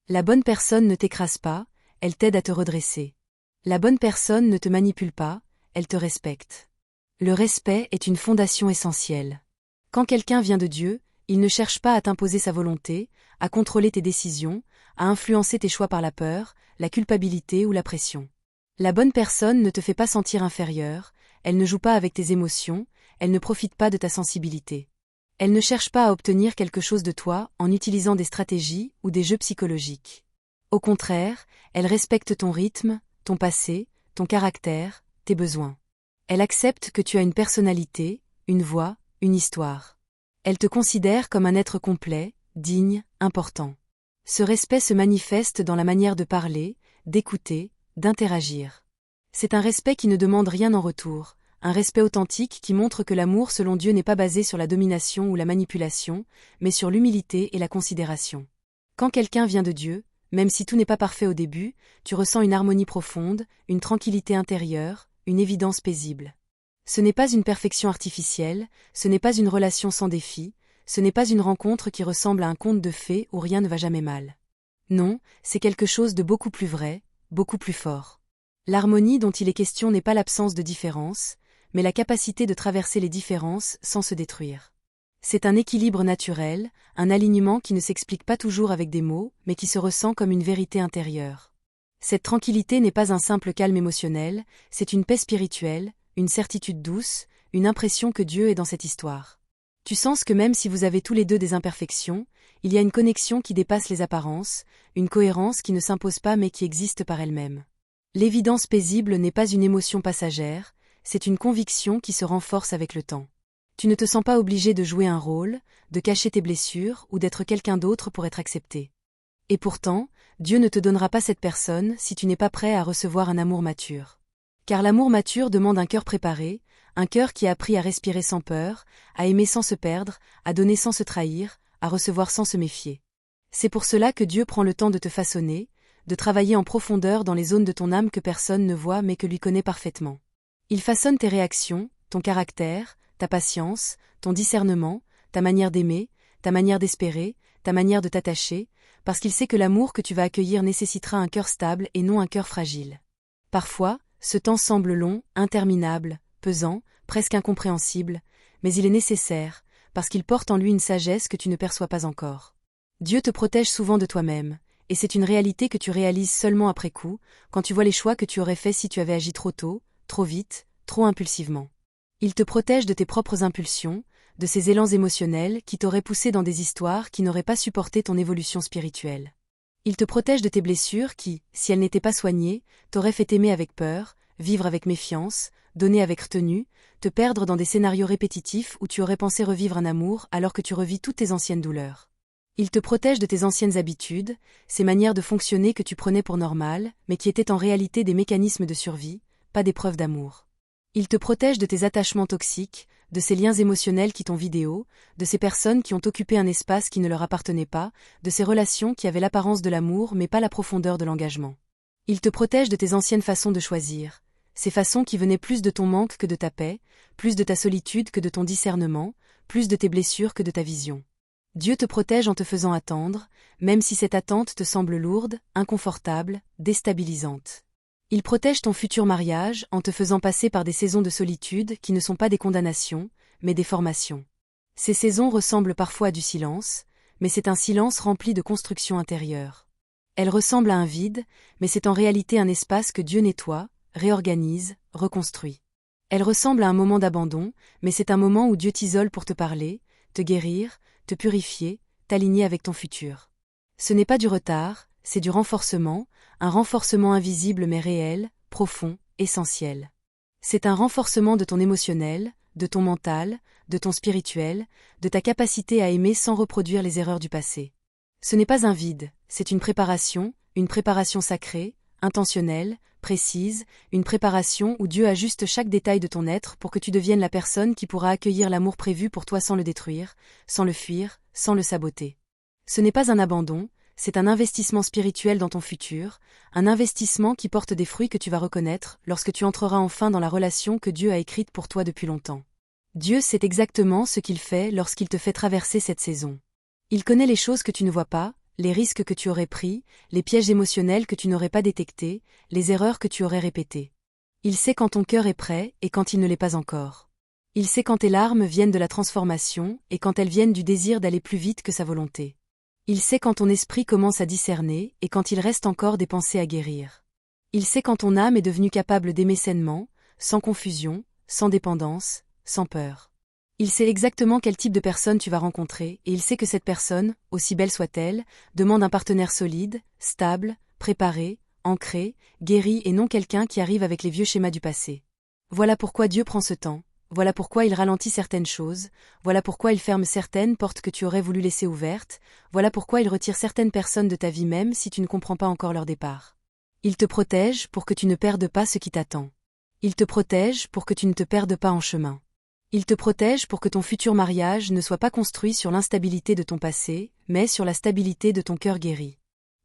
La bonne personne ne t'écrase pas, elle t'aide à te redresser. La bonne personne ne te manipule pas, elle te respecte. Le respect est une fondation essentielle. Quand quelqu'un vient de Dieu, il ne cherche pas à t'imposer sa volonté, à contrôler tes décisions, à influencer tes choix par la peur, la culpabilité ou la pression. La bonne personne ne te fait pas sentir inférieur, elle ne joue pas avec tes émotions, elle ne profite pas de ta sensibilité. Elle ne cherche pas à obtenir quelque chose de toi en utilisant des stratégies ou des jeux psychologiques. Au contraire, elle respecte ton rythme, ton passé, ton caractère, tes besoins. Elle accepte que tu as une personnalité, une voix, une histoire. Elle te considère comme un être complet, digne, important. Ce respect se manifeste dans la manière de parler, d'écouter, d'interagir. C'est un respect qui ne demande rien en retour, un respect authentique qui montre que l'amour selon Dieu n'est pas basé sur la domination ou la manipulation, mais sur l'humilité et la considération. Quand quelqu'un vient de Dieu, même si tout n'est pas parfait au début, tu ressens une harmonie profonde, une tranquillité intérieure, une évidence paisible. Ce n'est pas une perfection artificielle, ce n'est pas une relation sans défi, ce n'est pas une rencontre qui ressemble à un conte de fées où rien ne va jamais mal. Non, c'est quelque chose de beaucoup plus vrai, beaucoup plus fort. L'harmonie dont il est question n'est pas l'absence de différence, mais la capacité de traverser les différences sans se détruire. C'est un équilibre naturel, un alignement qui ne s'explique pas toujours avec des mots, mais qui se ressent comme une vérité intérieure. Cette tranquillité n'est pas un simple calme émotionnel, c'est une paix spirituelle, une certitude douce, une impression que Dieu est dans cette histoire. Tu sens que même si vous avez tous les deux des imperfections, il y a une connexion qui dépasse les apparences, une cohérence qui ne s'impose pas mais qui existe par elle-même. L'évidence paisible n'est pas une émotion passagère, c'est une conviction qui se renforce avec le temps. Tu ne te sens pas obligé de jouer un rôle, de cacher tes blessures ou d'être quelqu'un d'autre pour être accepté. Et pourtant, Dieu ne te donnera pas cette personne si tu n'es pas prêt à recevoir un amour mature. Car l'amour mature demande un cœur préparé, un cœur qui a appris à respirer sans peur, à aimer sans se perdre, à donner sans se trahir, à recevoir sans se méfier. C'est pour cela que Dieu prend le temps de te façonner, de travailler en profondeur dans les zones de ton âme que personne ne voit mais que lui connaît parfaitement. Il façonne tes réactions, ton caractère, ta patience, ton discernement, ta manière d'aimer, ta manière d'espérer, ta manière de t'attacher, parce qu'il sait que l'amour que tu vas accueillir nécessitera un cœur stable et non un cœur fragile. Parfois, ce temps semble long, interminable, pesant, presque incompréhensible, mais il est nécessaire, parce qu'il porte en lui une sagesse que tu ne perçois pas encore. Dieu te protège souvent de toi-même, et c'est une réalité que tu réalises seulement après coup, quand tu vois les choix que tu aurais faits si tu avais agi trop tôt, trop vite, trop impulsivement. Il te protège de tes propres impulsions, de ces élans émotionnels qui t'auraient poussé dans des histoires qui n'auraient pas supporté ton évolution spirituelle. Il te protège de tes blessures qui, si elles n'étaient pas soignées, t'auraient fait aimer avec peur, vivre avec méfiance, donner avec retenue, te perdre dans des scénarios répétitifs où tu aurais pensé revivre un amour alors que tu revis toutes tes anciennes douleurs. Il te protège de tes anciennes habitudes, ces manières de fonctionner que tu prenais pour normales, mais qui étaient en réalité des mécanismes de survie, pas des preuves d'amour. Il te protège de tes attachements toxiques, de ces liens émotionnels qui t'ont vidé haut, de ces personnes qui ont occupé un espace qui ne leur appartenait pas, de ces relations qui avaient l'apparence de l'amour mais pas la profondeur de l'engagement. Il te protège de tes anciennes façons de choisir, ces façons qui venaient plus de ton manque que de ta paix, plus de ta solitude que de ton discernement, plus de tes blessures que de ta vision. Dieu te protège en te faisant attendre, même si cette attente te semble lourde, inconfortable, déstabilisante. Il protège ton futur mariage en te faisant passer par des saisons de solitude qui ne sont pas des condamnations, mais des formations. Ces saisons ressemblent parfois à du silence, mais c'est un silence rempli de construction intérieure. Elles ressemblent à un vide, mais c'est en réalité un espace que Dieu nettoie, réorganise, reconstruit. Elles ressemblent à un moment d'abandon, mais c'est un moment où Dieu t'isole pour te parler, te guérir, te purifier, t'aligner avec ton futur. Ce n'est pas du retard, c'est du renforcement, un renforcement invisible mais réel, profond, essentiel. C'est un renforcement de ton émotionnel, de ton mental, de ton spirituel, de ta capacité à aimer sans reproduire les erreurs du passé. Ce n'est pas un vide, c'est une préparation sacrée, intentionnelle, précise, une préparation où Dieu ajuste chaque détail de ton être pour que tu deviennes la personne qui pourra accueillir l'amour prévu pour toi sans le détruire, sans le fuir, sans le saboter. Ce n'est pas un abandon, c'est un investissement spirituel dans ton futur, un investissement qui porte des fruits que tu vas reconnaître lorsque tu entreras enfin dans la relation que Dieu a écrite pour toi depuis longtemps. Dieu sait exactement ce qu'il fait lorsqu'il te fait traverser cette saison. Il connaît les choses que tu ne vois pas, les risques que tu aurais pris, les pièges émotionnels que tu n'aurais pas détectés, les erreurs que tu aurais répétées. Il sait quand ton cœur est prêt et quand il ne l'est pas encore. Il sait quand tes larmes viennent de la transformation et quand elles viennent du désir d'aller plus vite que sa volonté. Il sait quand ton esprit commence à discerner et quand il reste encore des pensées à guérir. Il sait quand ton âme est devenue capable d'aimer sainement, sans confusion, sans dépendance, sans peur. Il sait exactement quel type de personne tu vas rencontrer, et il sait que cette personne, aussi belle soit-elle, demande un partenaire solide, stable, préparé, ancré, guéri et non quelqu'un qui arrive avec les vieux schémas du passé. Voilà pourquoi Dieu prend ce temps, voilà pourquoi il ralentit certaines choses, voilà pourquoi il ferme certaines portes que tu aurais voulu laisser ouvertes, voilà pourquoi il retire certaines personnes de ta vie même si tu ne comprends pas encore leur départ. Il te protège pour que tu ne perdes pas ce qui t'attend. Il te protège pour que tu ne te perdes pas en chemin. Il te protège pour que ton futur mariage ne soit pas construit sur l'instabilité de ton passé, mais sur la stabilité de ton cœur guéri.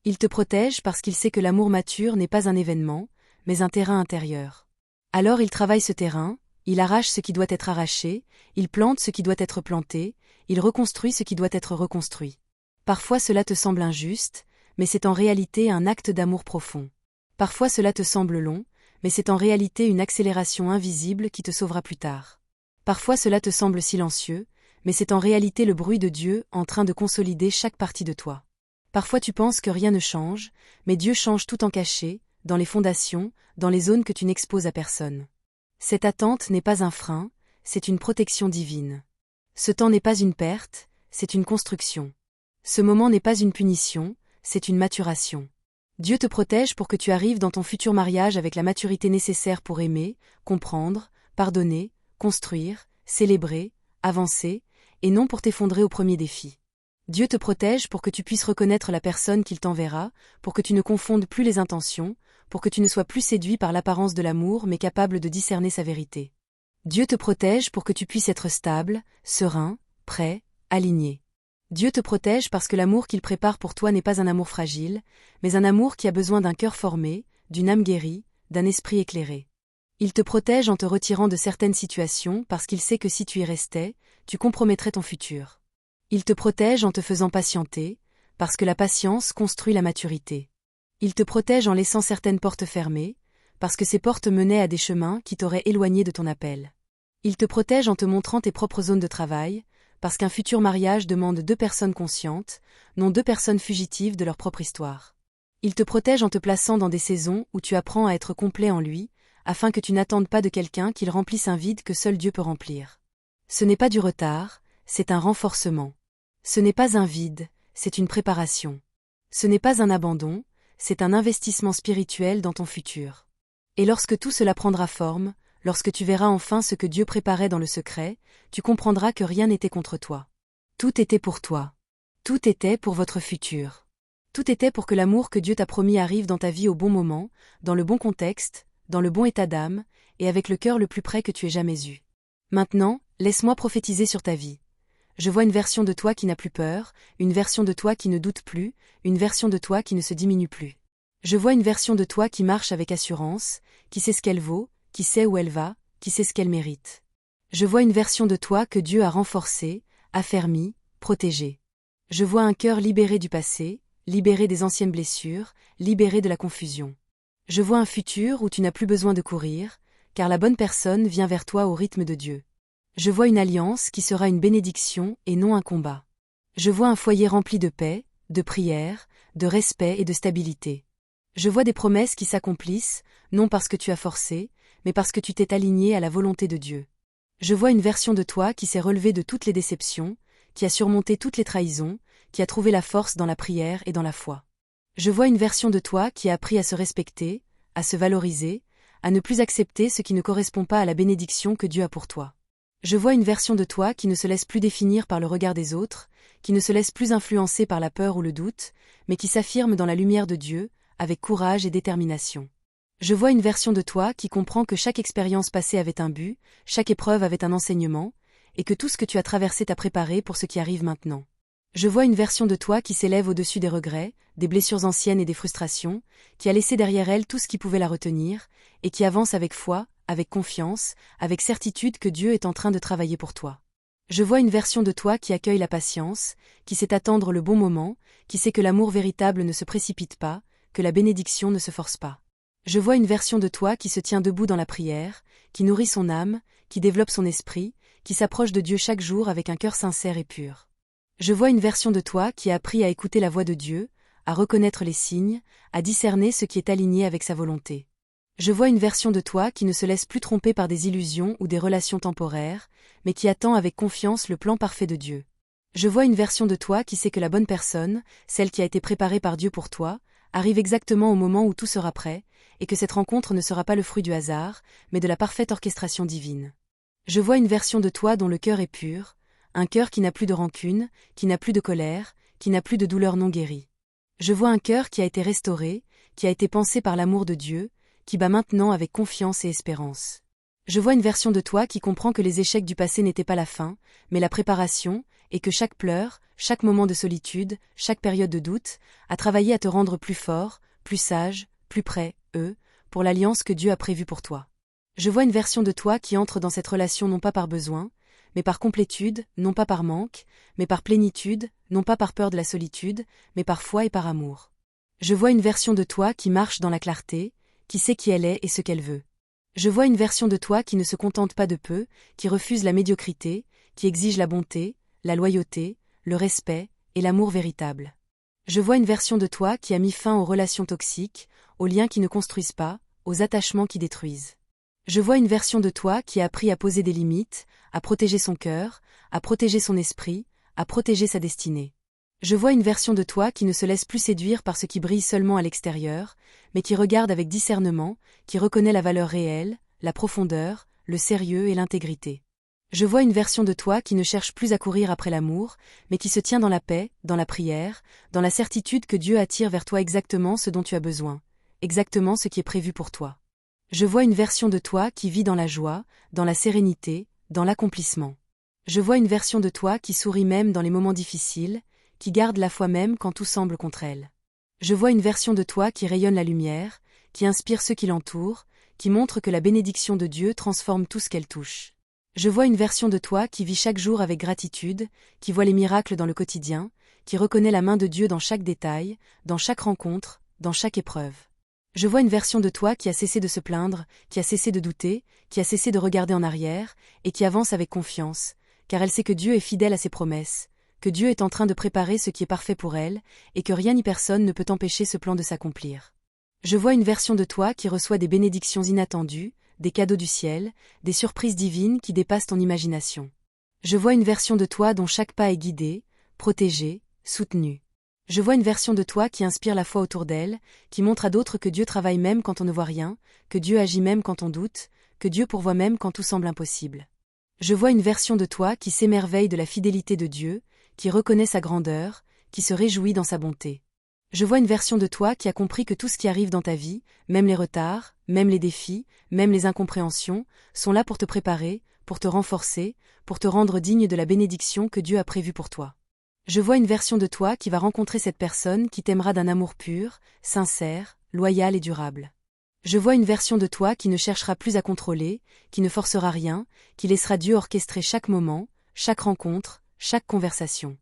Il te protège parce qu'il sait que l'amour mature n'est pas un événement, mais un terrain intérieur. Alors il travaille ce terrain, il arrache ce qui doit être arraché, il plante ce qui doit être planté, il reconstruit ce qui doit être reconstruit. Parfois cela te semble injuste, mais c'est en réalité un acte d'amour profond. Parfois cela te semble long, mais c'est en réalité une accélération invisible qui te sauvera plus tard. Parfois cela te semble silencieux, mais c'est en réalité le bruit de Dieu en train de consolider chaque partie de toi. Parfois tu penses que rien ne change, mais Dieu change tout en caché, dans les fondations, dans les zones que tu n'exposes à personne. Cette attente n'est pas un frein, c'est une protection divine. Ce temps n'est pas une perte, c'est une construction. Ce moment n'est pas une punition, c'est une maturation. Dieu te protège pour que tu arrives dans ton futur mariage avec la maturité nécessaire pour aimer, comprendre, pardonner, construire, célébrer, avancer, et non pour t'effondrer au premier défi. Dieu te protège pour que tu puisses reconnaître la personne qu'il t'enverra, pour que tu ne confondes plus les intentions, pour que tu ne sois plus séduit par l'apparence de l'amour mais capable de discerner sa vérité. Dieu te protège pour que tu puisses être stable, serein, prêt, aligné. Dieu te protège parce que l'amour qu'il prépare pour toi n'est pas un amour fragile, mais un amour qui a besoin d'un cœur formé, d'une âme guérie, d'un esprit éclairé. Il te protège en te retirant de certaines situations parce qu'il sait que si tu y restais, tu compromettrais ton futur. Il te protège en te faisant patienter, parce que la patience construit la maturité. Il te protège en laissant certaines portes fermées, parce que ces portes menaient à des chemins qui t'auraient éloigné de ton appel. Il te protège en te montrant tes propres zones de travail, parce qu'un futur mariage demande 2 personnes conscientes, non 2 personnes fugitives de leur propre histoire. Il te protège en te plaçant dans des saisons où tu apprends à être complet en lui, afin que tu n'attendes pas de quelqu'un qu'il remplisse un vide que seul Dieu peut remplir. Ce n'est pas du retard, c'est un renforcement. Ce n'est pas un vide, c'est une préparation. Ce n'est pas un abandon, c'est un investissement spirituel dans ton futur. Et lorsque tout cela prendra forme, lorsque tu verras enfin ce que Dieu préparait dans le secret, tu comprendras que rien n'était contre toi. Tout était pour toi. Tout était pour votre futur. Tout était pour que l'amour que Dieu t'a promis arrive dans ta vie au bon moment, dans le bon contexte, dans le bon état d'âme, et avec le cœur le plus près que tu aies jamais eu. Maintenant, laisse-moi prophétiser sur ta vie. Je vois une version de toi qui n'a plus peur, une version de toi qui ne doute plus, une version de toi qui ne se diminue plus. Je vois une version de toi qui marche avec assurance, qui sait ce qu'elle vaut, qui sait où elle va, qui sait ce qu'elle mérite. Je vois une version de toi que Dieu a renforcée, affermie, protégée. Je vois un cœur libéré du passé, libéré des anciennes blessures, libéré de la confusion. Je vois un futur où tu n'as plus besoin de courir, car la bonne personne vient vers toi au rythme de Dieu. Je vois une alliance qui sera une bénédiction et non un combat. Je vois un foyer rempli de paix, de prière, de respect et de stabilité. Je vois des promesses qui s'accomplissent, non parce que tu as forcé, mais parce que tu t'es aligné à la volonté de Dieu. Je vois une version de toi qui s'est relevée de toutes les déceptions, qui a surmonté toutes les trahisons, qui a trouvé la force dans la prière et dans la foi. Je vois une version de toi qui a appris à se respecter, à se valoriser, à ne plus accepter ce qui ne correspond pas à la bénédiction que Dieu a pour toi. Je vois une version de toi qui ne se laisse plus définir par le regard des autres, qui ne se laisse plus influencer par la peur ou le doute, mais qui s'affirme dans la lumière de Dieu, avec courage et détermination. Je vois une version de toi qui comprend que chaque expérience passée avait un but, chaque épreuve avait un enseignement, et que tout ce que tu as traversé t'a préparé pour ce qui arrive maintenant. Je vois une version de toi qui s'élève au-dessus des regrets, des blessures anciennes et des frustrations, qui a laissé derrière elle tout ce qui pouvait la retenir, et qui avance avec foi, avec confiance, avec certitude que Dieu est en train de travailler pour toi. Je vois une version de toi qui accueille la patience, qui sait attendre le bon moment, qui sait que l'amour véritable ne se précipite pas, que la bénédiction ne se force pas. Je vois une version de toi qui se tient debout dans la prière, qui nourrit son âme, qui développe son esprit, qui s'approche de Dieu chaque jour avec un cœur sincère et pur. Je vois une version de toi qui a appris à écouter la voix de Dieu, à reconnaître les signes, à discerner ce qui est aligné avec sa volonté. Je vois une version de toi qui ne se laisse plus tromper par des illusions ou des relations temporaires, mais qui attend avec confiance le plan parfait de Dieu. Je vois une version de toi qui sait que la bonne personne, celle qui a été préparée par Dieu pour toi, arrive exactement au moment où tout sera prêt, et que cette rencontre ne sera pas le fruit du hasard, mais de la parfaite orchestration divine. Je vois une version de toi dont le cœur est pur, un cœur qui n'a plus de rancune, qui n'a plus de colère, qui n'a plus de douleur non guérie. Je vois un cœur qui a été restauré, qui a été pensé par l'amour de Dieu, qui bat maintenant avec confiance et espérance. Je vois une version de toi qui comprend que les échecs du passé n'étaient pas la fin, mais la préparation, et que chaque pleur, chaque moment de solitude, chaque période de doute, a travaillé à te rendre plus fort, plus sage, plus prêt, pour l'alliance que Dieu a prévue pour toi. Je vois une version de toi qui entre dans cette relation non pas par besoin, mais par complétude, non pas par manque, mais par plénitude, non pas par peur de la solitude, mais par foi et par amour. Je vois une version de toi qui marche dans la clarté, qui sait qui elle est et ce qu'elle veut. Je vois une version de toi qui ne se contente pas de peu, qui refuse la médiocrité, qui exige la bonté, la loyauté, le respect et l'amour véritable. Je vois une version de toi qui a mis fin aux relations toxiques, aux liens qui ne construisent pas, aux attachements qui détruisent. Je vois une version de toi qui a appris à poser des limites, à protéger son cœur, à protéger son esprit, à protéger sa destinée. Je vois une version de toi qui ne se laisse plus séduire par ce qui brille seulement à l'extérieur, mais qui regarde avec discernement, qui reconnaît la valeur réelle, la profondeur, le sérieux et l'intégrité. Je vois une version de toi qui ne cherche plus à courir après l'amour, mais qui se tient dans la paix, dans la prière, dans la certitude que Dieu attire vers toi exactement ce dont tu as besoin, exactement ce qui est prévu pour toi. Je vois une version de toi qui vit dans la joie, dans la sérénité, dans l'accomplissement. Je vois une version de toi qui sourit même dans les moments difficiles, qui garde la foi même quand tout semble contre elle. Je vois une version de toi qui rayonne la lumière, qui inspire ceux qui l'entourent, qui montre que la bénédiction de Dieu transforme tout ce qu'elle touche. Je vois une version de toi qui vit chaque jour avec gratitude, qui voit les miracles dans le quotidien, qui reconnaît la main de Dieu dans chaque détail, dans chaque rencontre, dans chaque épreuve. Je vois une version de toi qui a cessé de se plaindre, qui a cessé de douter, qui a cessé de regarder en arrière, et qui avance avec confiance, car elle sait que Dieu est fidèle à ses promesses, que Dieu est en train de préparer ce qui est parfait pour elle, et que rien ni personne ne peut empêcher ce plan de s'accomplir. Je vois une version de toi qui reçoit des bénédictions inattendues, des cadeaux du ciel, des surprises divines qui dépassent ton imagination. Je vois une version de toi dont chaque pas est guidé, protégé, soutenu. Je vois une version de toi qui inspire la foi autour d'elle, qui montre à d'autres que Dieu travaille même quand on ne voit rien, que Dieu agit même quand on doute, que Dieu pourvoit même quand tout semble impossible. Je vois une version de toi qui s'émerveille de la fidélité de Dieu, qui reconnaît sa grandeur, qui se réjouit dans sa bonté. Je vois une version de toi qui a compris que tout ce qui arrive dans ta vie, même les retards, même les défis, même les incompréhensions, sont là pour te préparer, pour te renforcer, pour te rendre digne de la bénédiction que Dieu a prévue pour toi. Je vois une version de toi qui va rencontrer cette personne qui t'aimera d'un amour pur, sincère, loyal et durable. Je vois une version de toi qui ne cherchera plus à contrôler, qui ne forcera rien, qui laissera Dieu orchestrer chaque moment, chaque rencontre, chaque conversation.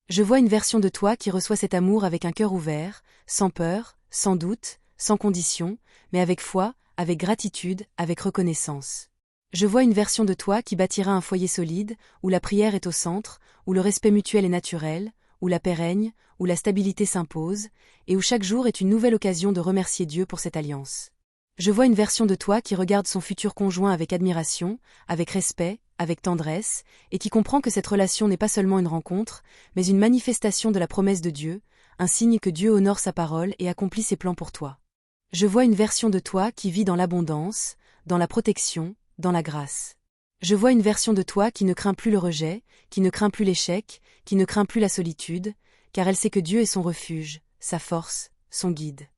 Je vois une version de toi qui reçoit cet amour avec un cœur ouvert, sans peur, sans doute, sans condition, mais avec foi, avec gratitude, avec reconnaissance. Je vois une version de toi qui bâtira un foyer solide, où la prière est au centre, où le respect mutuel est naturel, où la paix règne, où la stabilité s'impose, et où chaque jour est une nouvelle occasion de remercier Dieu pour cette alliance. Je vois une version de toi qui regarde son futur conjoint avec admiration, avec respect, avec tendresse, et qui comprend que cette relation n'est pas seulement une rencontre, mais une manifestation de la promesse de Dieu, un signe que Dieu honore sa parole et accomplit ses plans pour toi. Je vois une version de toi qui vit dans l'abondance, dans la protection, dans la grâce. Je vois une version de toi qui ne craint plus le rejet, qui ne craint plus l'échec, qui ne craint plus la solitude, car elle sait que Dieu est son refuge, sa force, son guide.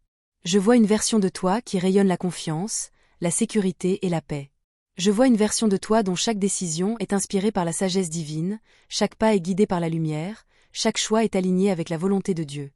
Je vois une version de toi qui rayonne la confiance, la sécurité et la paix. Je vois une version de toi dont chaque décision est inspirée par la sagesse divine, chaque pas est guidé par la lumière, chaque choix est aligné avec la volonté de Dieu.